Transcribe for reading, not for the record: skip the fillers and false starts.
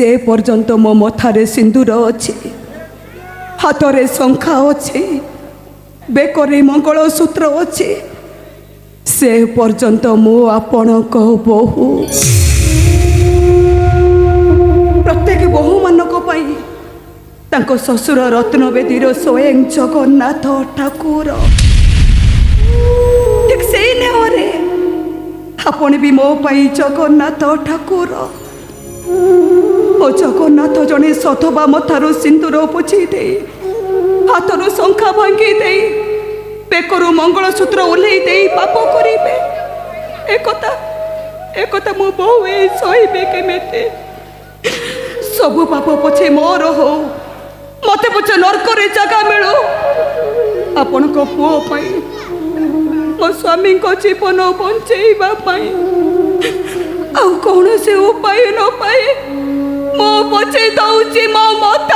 जे पर्यंत मो मथारे सिंदूर अच्छी हाथरे शंखा अच्छी बेकरे मंगलसूत्र अच्छी से पर्यंत मो आपण बहु प्रत्येक बहु मानक पाई तांको ससुर रत्नवेदीर स्वयं जगन्नाथ ठाकुर ठीक से नेहरे आपण भी मो पाई जगन्नाथ ठाकुर ओ जगन्नाथ जने सथवा मथारू सिंदूर पोछी दे हाथरू शंखा भांगी दे बेकरू मंगलसूत्र ओल्है दे पाप करिबे एकता मो बहु सहिबे केमेते सबु पाप पछे मोर हो मते पछे नरकरे जगह मिलू आपण को पुओ पाई मो स्वामी को जीवन बंचेबा पाई आ कौन से उपाय न पाए मो पछे दउची मो मत